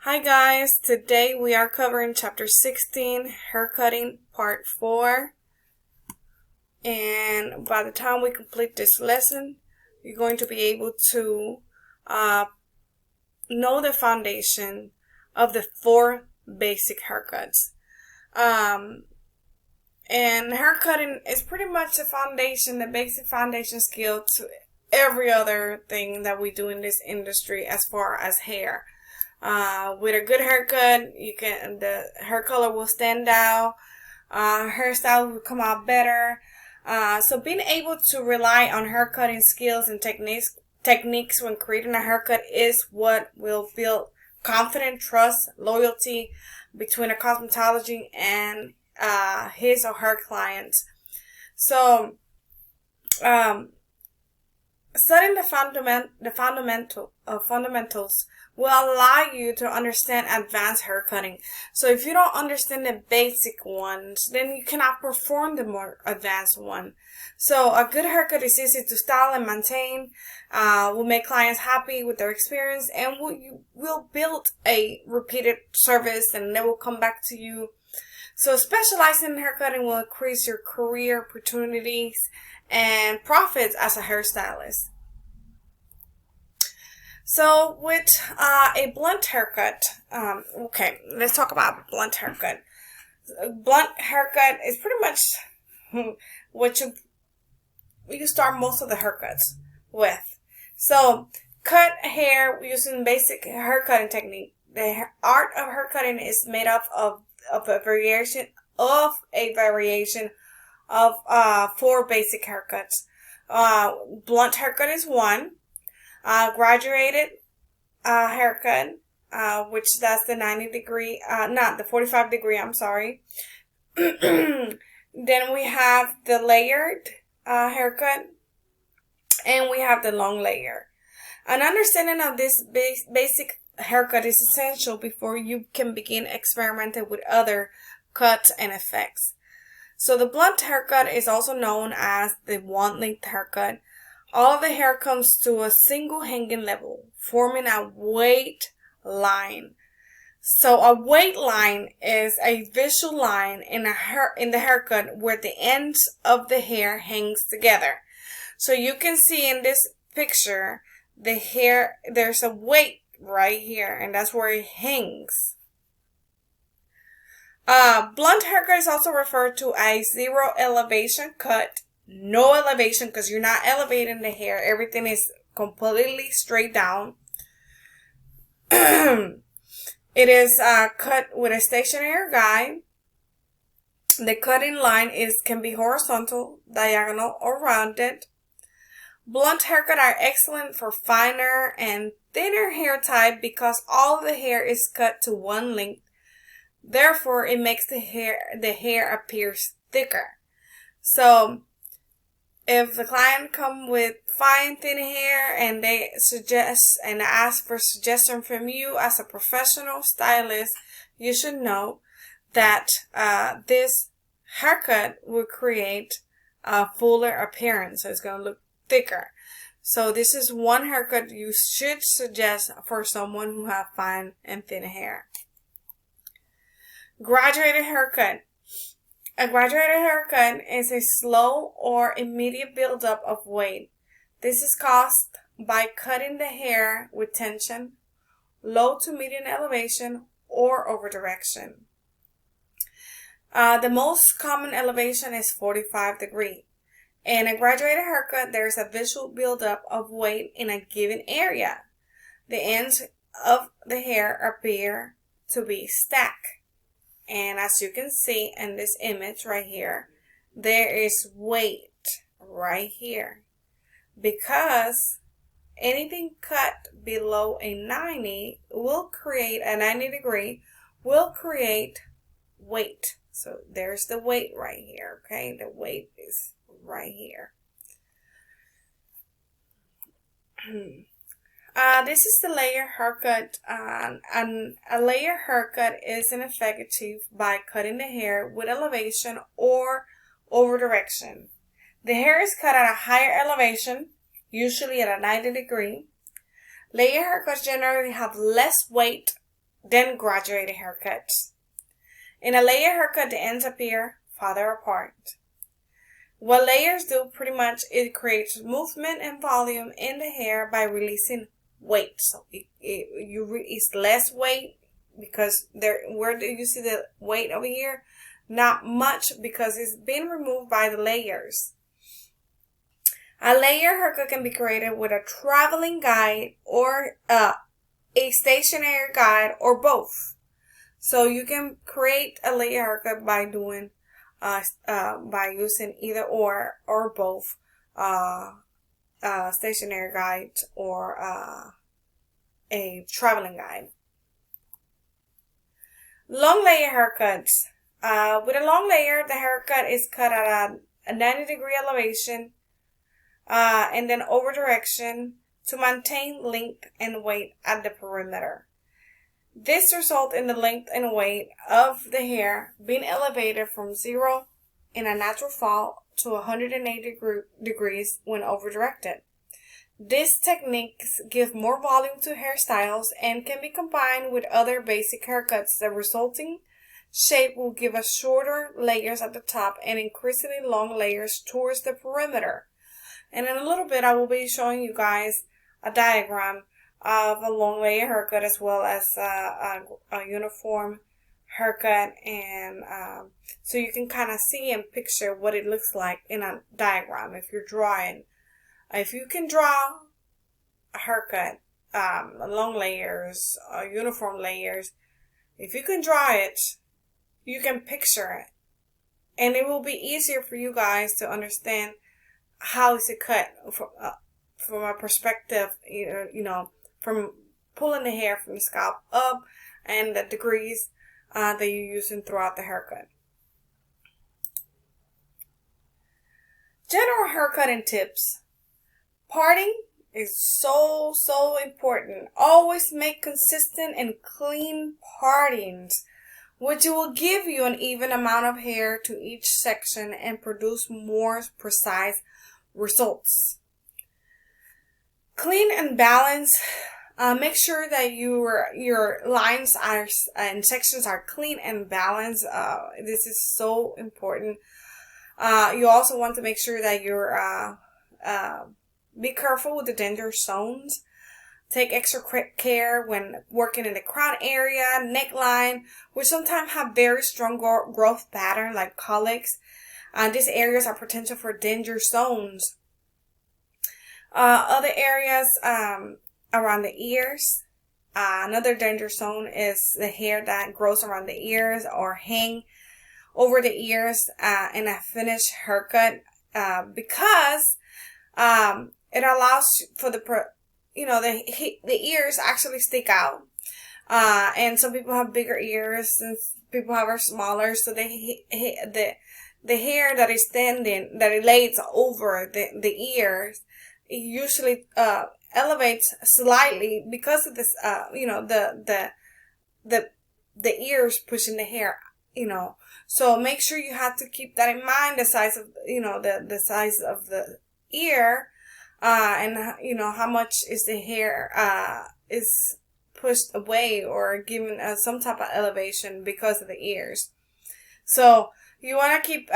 Hi guys, today we are covering chapter 16, haircutting part 4. And by the time we complete this lesson, you're going to be able to know the foundation of the 4 basic haircuts. And haircutting is pretty much the foundation, the basic foundation skill to every other thing that we do in this industry as far as hair. With a good haircut, the hair color will stand out, hairstyle will come out better. So being able to rely on haircutting skills and techniques when creating a haircut is what will build confidence, trust, loyalty between a cosmetology and his or her clients. So studying the fundamentals will allow you to understand advanced haircutting. So if you don't understand the basic ones, then you cannot perform the more advanced one. So a good haircut is easy to style and maintain, will make clients happy with their experience, and will build a repeated service, and they will come back to you. So specializing in haircutting will increase your career opportunities and profits as a hairstylist. So with a blunt haircut, okay, let's talk about blunt haircut. Blunt haircut is pretty much what you start most of the haircuts with. So cut hair using basic haircutting technique. The art of haircutting is made up of a variation of 4 basic haircuts. Blunt haircut is one. Graduated haircut, which that's the 45 degree, I'm sorry. Then we have the layered haircut, and we have the long layer. An understanding of this basic haircut is essential before you can begin experimenting with other cuts and effects. So the blunt haircut is also known as the one-length haircut. All of the hair comes to a single hanging level, forming a weight line. So a weight line is a visual line in the haircut where the ends of the hair hangs together. So you can see in this picture, the hair, there's a weight right here, and that's where it hangs. Blunt haircut is also referred to as zero elevation cut. No elevation, because you're not elevating the hair. Everything is completely straight down. It is cut with a stationary guide. The cutting line can be horizontal, diagonal, or rounded. Blunt haircut are excellent for finer and thinner hair type because all of the hair is cut to one length. Therefore, it makes the hair appear thicker. So if the client come with fine, thin hair and they suggest and ask for suggestion from you as a professional stylist, you should know that this haircut will create a fuller appearance. So it's going to look thicker. So this is one haircut you should suggest for someone who have fine and thin hair. Graduated haircut. A graduated haircut is a slow or immediate buildup of weight. This is caused by cutting the hair with tension, low to medium elevation, or over direction. The most common elevation is 45 degree. In a graduated haircut, there is a visual buildup of weight in a given area. The ends of the hair appear to be stacked. And as you can see in this image right here, there is weight right here. Because anything cut below a 90 degree will create weight. So there's the weight right here, okay? The weight is right here. This is the layer haircut, and a layer haircut is an effective by cutting the hair with elevation or over direction. The hair is cut at a higher elevation, usually at a 90 degree. Layer haircuts generally have less weight then graduated haircuts. In a layer haircut, the ends appear farther apart. What layers do pretty much, it creates movement and volume in the hair by releasing weight. So it's less weight because where do you see the weight over here? Not much because it's been removed by the layers. A layer haircut can be created with a traveling guide or a stationary guide or both. So you can create a layer haircut by doing by using either or both stationary guide or a traveling guide. Long layer haircuts. With a long layer, the haircut is cut at a 90-degree elevation and then over direction to maintain length and weight at the perimeter. This results in the length and weight of the hair being elevated from 0 in a natural fall to 180 degrees when over-directed. These techniques give more volume to hairstyles and can be combined with other basic haircuts. The resulting shape will give us shorter layers at the top and increasingly long layers towards the perimeter. And in a little bit, I will be showing you guys a diagram of a long layer haircut as well as a uniform haircut, and so you can kind of see and picture what it looks like in a diagram if you're drawing. If you can draw a haircut, long layers, uniform layers, if you can draw it, you can picture it, and it will be easier for you guys to understand how is it cut from a perspective, from pulling the hair from the scalp up and the degrees that you're using throughout the haircut. General haircutting tips. Parting is so important. Always make consistent and clean partings, which will give you an even amount of hair to each section and produce more precise results. Clean and balance. Make sure that your lines and sections are clean and balanced. This is so important. You also want to make sure that you're be careful with the danger zones. Take extra care when working in the crown area, neckline, which sometimes have very strong growth pattern like colics. These areas are potential for danger zones. Other areas around the ears. Another danger zone is the hair that grows around the ears or hang over the ears in a finished haircut because it allows for the ears actually stick out. And some people have bigger ears and people have smaller, so the hair that is standing, that it lays over the ears, it usually elevates slightly because of this, the ears pushing the hair, So make sure you have to keep that in mind, the size of, the size of the ear, and, how much is the hair, is pushed away or given some type of elevation because of the ears. So you want to keep,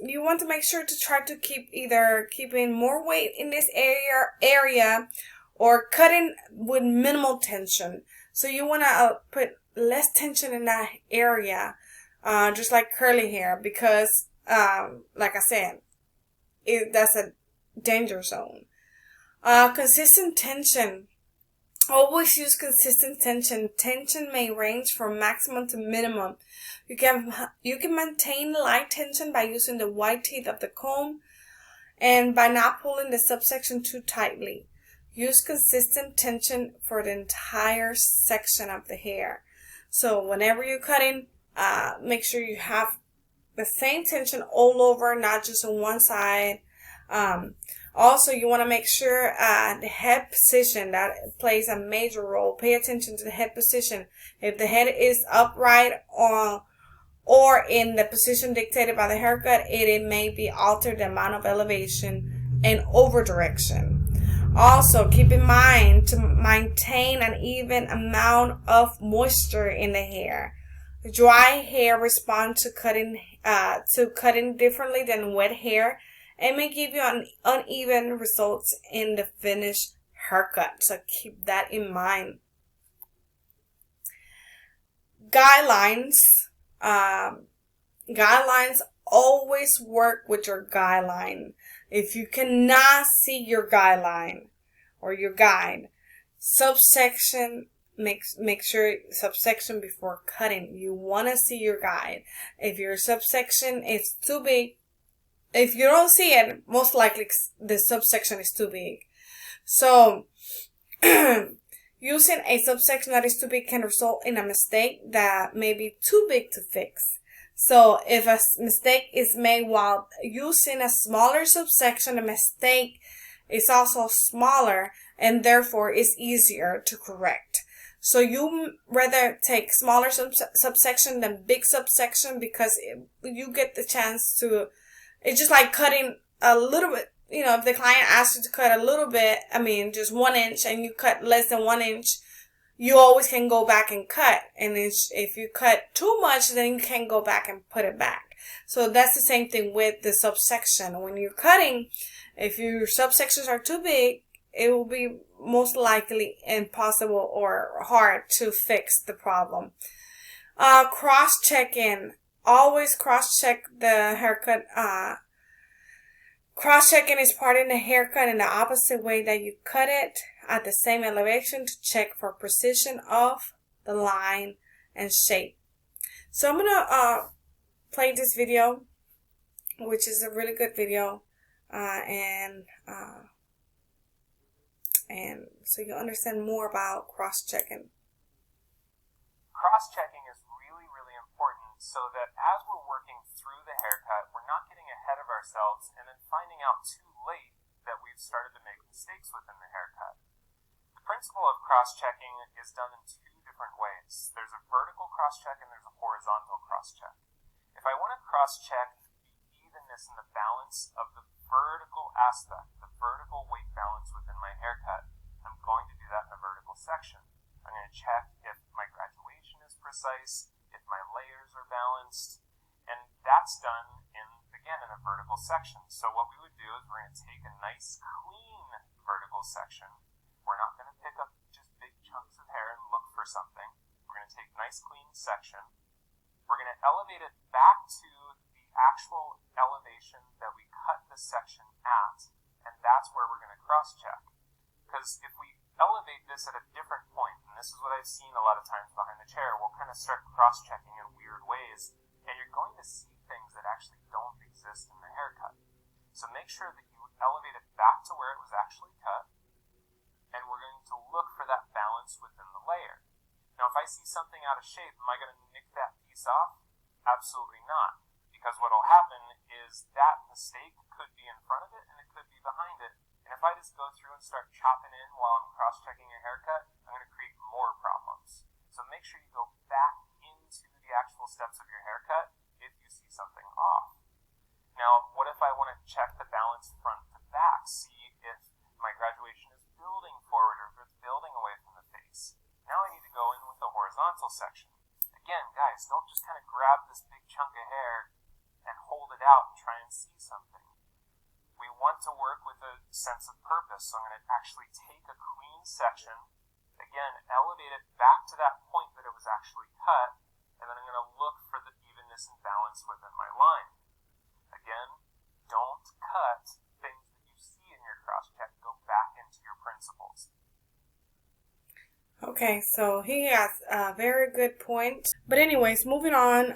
you want to make sure to try to keep either keeping more weight in this area or cutting with minimal tension. So you want to put less tension in that area, just like curly hair, because, like I said, that's a danger zone. Consistent tension. Always use consistent tension. Tension may range from maximum to minimum. You can maintain light tension by using the white teeth of the comb and by not pulling the subsection too tightly. Use consistent tension for the entire section of the hair. So whenever you're cutting, make sure you have the same tension all over, not just on one side. Also, you want to make sure the head position, that plays a major role. Pay attention to the head position. If the head is upright or in the position dictated by the haircut, it may be altered the amount of elevation and over direction. Also, keep in mind to maintain an even amount of moisture in the hair. Dry hair responds to cutting differently than wet hair and may give you uneven results in the finished haircut. So keep that in mind. Guidelines. Guidelines always work with your guideline. If you cannot see your guideline or your guide, subsection, make sure subsection before cutting. You want to see your guide. If your subsection is too big, if you don't see it, most likely the subsection is too big. So using a subsection that is too big can result in a mistake that may be too big to fix. So if a mistake is made while using a smaller subsection, the mistake is also smaller and therefore is easier to correct. So you rather take smaller subsection than big subsection because you get the chance to, it's just like cutting a little bit. You know, if the client asks you to cut a little bit, just 1 inch, and you cut less than 1 inch, you always can go back and cut. And if you cut too much, then you can go back and put it back. So that's the same thing with the subsection. When you're cutting, if your subsections are too big, it will be most likely impossible or hard to fix the problem. Cross-checking. Always cross-check the haircut. Cross-checking is parting the haircut in the opposite way that you cut it at the same elevation to check for precision of the line and shape. So I'm going to play this video, which is a really good video, and so you'll understand more about cross-checking. Cross-checking is really, really important so that as we're working through the haircut, we're not getting ahead of ourselves and then finding out too late that we've started to make mistakes within the haircut. The principle of cross-checking is done in two different ways. There's a vertical cross-check and there's a horizontal cross-check. If I want to cross-check the evenness and the balance of the vertical aspect, the vertical weight balance within my haircut, I'm going to do that in a vertical section. I'm going to check if my graduation is precise, if my layers are balanced, and that's done in a vertical section. So what we would do is we're going to take a nice clean vertical section. We're not going to pick up just big chunks of hair and look for something. We're going to take a nice clean section. We're going to elevate it back to the actual elevation that we cut the section at, and that's where we're going to cross-check. Because if we elevate this at a different point, and this is what I've seen a lot of times behind the chair, we'll kind of start cross-checking in weird ways, and you're going to see things that actually don't exist in the haircut. So make sure that you elevate it back to where it was actually cut, and we're going to look for that balance within the layer. Now, if I see something out of shape, am I going to nick that piece off? Absolutely not, because what will happen is that mistake could be in front of it, and it could be behind it. And if I just go through and start chopping in while I'm cross-checking a haircut, I'm going to create more problems. So make sure you go back into the actual steps of your haircut if you see something off. Now, what if I want to check the balance front to back, see if my graduation is building forward or if it's building away from the face? Now I need to go in with the horizontal section. Again, guys, don't just kind of grab this big chunk of hair and hold it out and try and see something. We want to work with a sense of purpose, so I'm going to actually take a clean section, again, elevate it back to that point that it was actually cut, and then I'm going to look for the evenness and balance within my line. Again, don't cut things that you see in your cross-check. Go back into your principles. Okay, so he has a very good point. But anyways, moving on,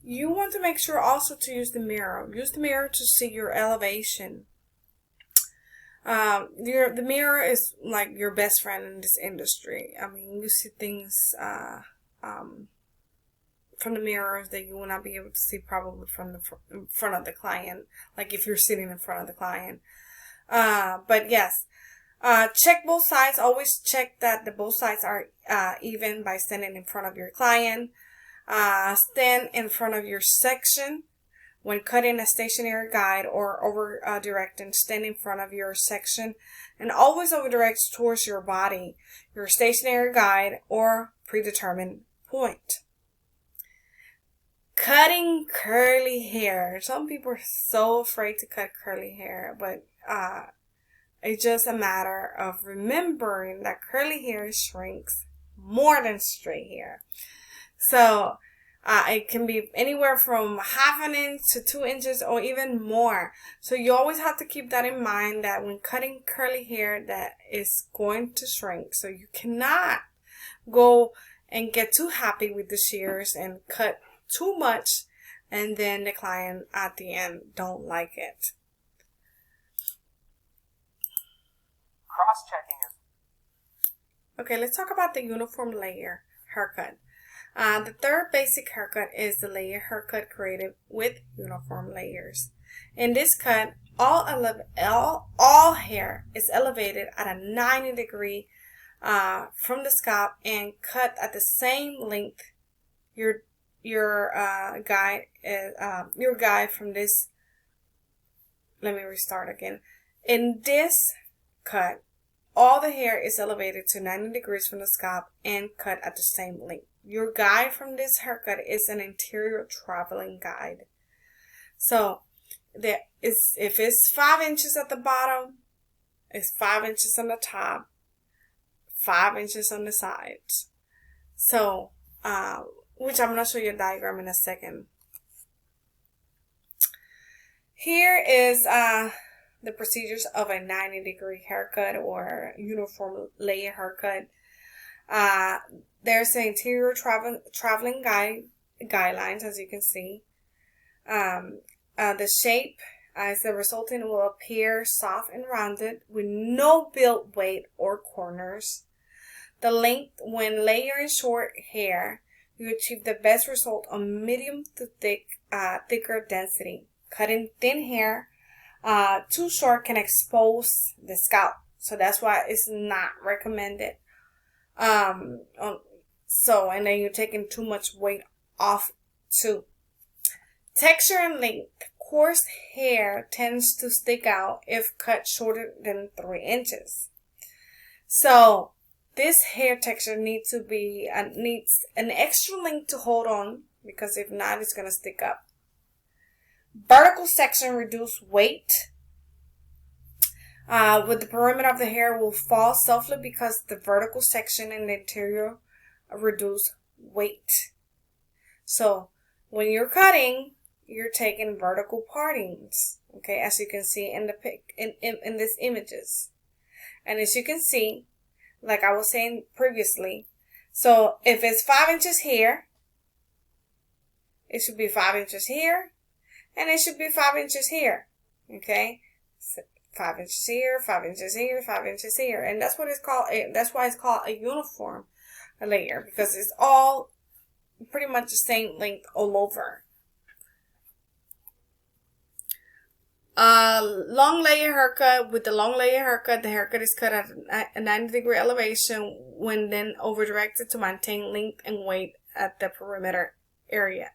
you want to make sure also to use the mirror. Use the mirror to see your elevation. The mirror is like your best friend in this industry. You see things from the mirrors that you will not be able to see probably from the front of the client, like if you're sitting in front of the client. But yes, check both sides. Always check that the both sides are even by standing in front of your client. Stand in front of your section. when cutting a stationary guide or over directing, stand in front of your section and always over direct towards your body, your stationary guide or predetermined point. Cutting curly hair. Some people are so afraid to cut curly hair, but it's just a matter of remembering that curly hair shrinks more than straight hair. So it can be anywhere from half an inch to 2 inches or even more. So you always have to keep that in mind, that when cutting curly hair, that is going to shrink. So you cannot go and get too happy with the shears and cut too much and then the client at the end don't like it. Cross-checking is... Okay, let's talk about the uniform layer haircut. The third basic haircut is the layer haircut created with uniform layers. In this cut, all hair is elevated at a 90-degree from the scalp and cut at the same length. Your guide from this. Let me restart again. In this cut, all the hair is elevated to 90 degrees from the scalp and cut at the same length. Your guide from this haircut is an interior traveling guide. So if it's 5 inches at the bottom, it's 5 inches on the top, 5 inches on the sides. So, which I'm going to show you a diagram in a second. Here is the procedures of a 90-degree haircut or uniform layer haircut. There's the interior traveling guidelines, as you can see. The shape as the resulting will appear soft and rounded with no build weight or corners. The length when layering short hair, you achieve the best result on medium to thicker density. Cutting thin hair too short can expose the scalp, so that's why it's not recommended. And then you're taking too much weight off too. Texture and length. Coarse hair tends to stick out if cut shorter than 3 inches. So this hair texture needs an extra length to hold on, because if not, it's going to stick up. Vertical section reduce weight. With the perimeter of the hair will fall softly because the vertical section in the interior reduce weight. So when you're cutting, you're taking vertical partings, okay, as you can see in the in these images. And as you can see, like I was saying previously, so if it's 5 inches here, it should be 5 inches here, and it should be 5 inches here, okay? So 5 inches here, 5 inches here, 5 inches here, and that's what it's called. That's why it's called a uniform layer, because it's all pretty much the same length all over. Long layer haircut. With the long layer haircut, the haircut is cut at a 90-degree elevation when then over directed to maintain length and weight at the perimeter area.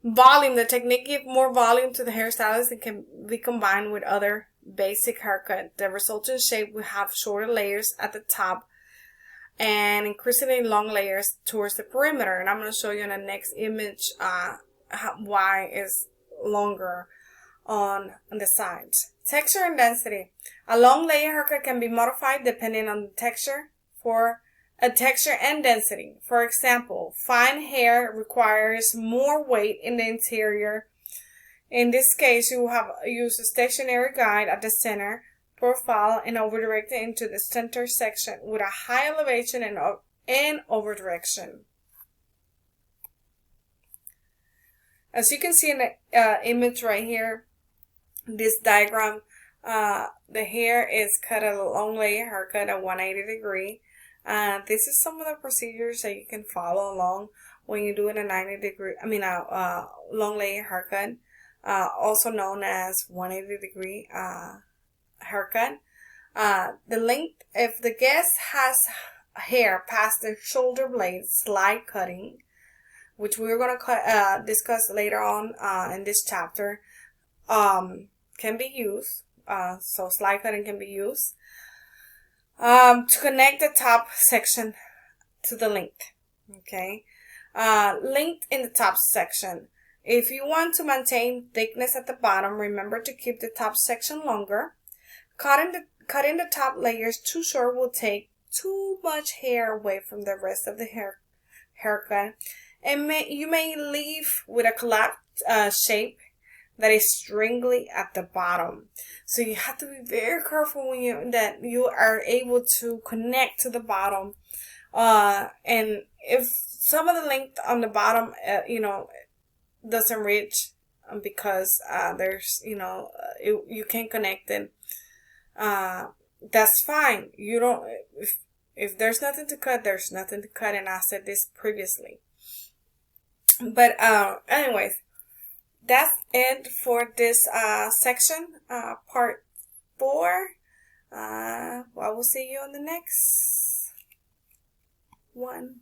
Volume. The technique gives more volume to the hairstylist and can be combined with other basic haircut. The resulting shape will have shorter layers at the top and increasingly long layers towards the perimeter. And I'm going to show you in the next image why it's longer on the sides. Texture and density. A long layer haircut can be modified depending on the texture for a texture and density. For example, fine hair requires more weight in the interior. In this case, you will use a stationary guide at the center profile and over direct it into the center section with a high elevation and over direction. As you can see in the image right here, this diagram, the hair is cut at a long layer haircut at 180 degree. This is some of the procedures that you can follow along when you're doing a long layer haircut, also known as 180 degree haircut. The length, if the guest has hair past the shoulder blade, slide cutting. which we're going to discuss later on in this chapter, can be used. So slide cutting can be used to connect the top section to the length. Okay, length in the top section. If you want to maintain thickness at the bottom, remember to keep the top section longer. Cutting the top layers too short will take too much hair away from the rest of the haircut, and you may leave with a collapsed shape that is stringly at the bottom. So you have to be very careful when that you are able to connect to the bottom. And if some of the length on the bottom, doesn't reach because there's you can't connect it, that's fine. You don't if there's nothing to cut, there's nothing to cut, and I said this previously. But anyways, that's it for this section, part 4. I will see you on the next one.